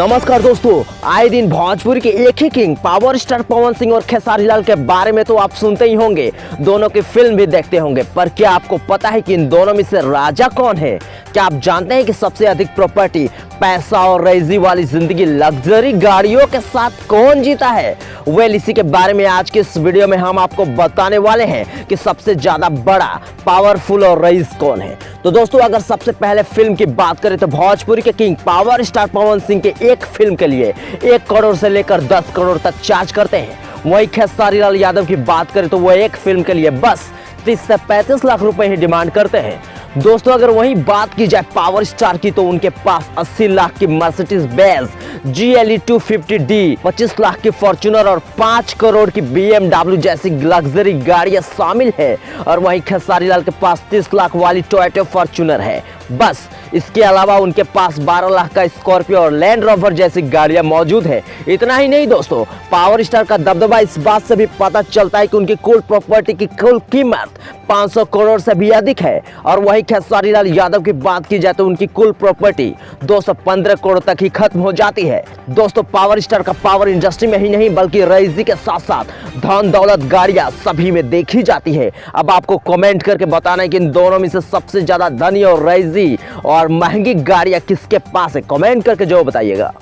नमस्कार दोस्तों, आए दिन भोजपुरी के एक ही king power star Pawan Singh और खेसारी लाल के बारे में तो आप सुनते ही होंगे, दोनों की फिल्म भी देखते होंगे। पर क्या आपको पता है कि इन दोनों में से राजा कौन है? क्या आप जानते हैं कि सबसे अधिक प्रॉपर्टी, पैसा और रईसी वाली जिंदगी लग्जरी गाड़ियों के साथ कौन जीता है? वेल, इसी के बारे में आज के इस वीडियो में हम आपको बताने वाले हैं कि सबसे ज्यादा बड़ा, पावरफुल और रईस कौन है। तो दोस्तों, अगर सबसे पहले फिल्म की बात करें तो भोजपुरी के king power star Pawan Singh के एक फिल्म के लिए 1 करोड़ से लेकर 10 करोड़ तक चार्ज करते हैं। वहीं खेसारी लाल यादव की बात करें तो वह एक फिल्म के लिए बस 30 से 35 लाख रुपए ही डिमांड करते हैं। दोस्तों, अगर वहीं बात की जाए पावर स्टार की तो उनके पास 80 लाख की Mercedes Benz GLE 250D, 25 lakh की फॉर्च्यूनर और 5 करोड़ की BMW जैसी लग्जरी गाड़ियां शामिल है। और वहीं खेसारी लाल के पास 30 लाख वाली टोयोटा फॉर्च्यूनर है। बस इसके अलावा उनके पास 12 लाख का स्कॉर्पियो और लैंड रोवर जैसी गाड़ियां मौजूद है। इतना ही नहीं दोस्तों, पावर स्टार का दबदबा इस बात से भी पता चलता है कि उनकी कुल प्रॉपर्टी की कुल कीमत 500 करोड़ से भी अधिक है। और वहीं खेसारी लाल यादव की बात की जाए तो उनकी कुल प्रॉपर्टी 215 करोड़ तक ही खत्म हो जाती है। दोस्तों, पावर स्टार का पावर इंडस्ट्री में ही नहीं बल्कि रईसी के साथ साथ धन दौलत गाड़ियां सभी में देखी जाती है। अब आपको कमेंट करके बताना है कि इन दोनों में से सबसे ज्यादा धनी और रईसी और महंगी गाड़ियां किसके पास है। कमेंट करके जो बताइएगा।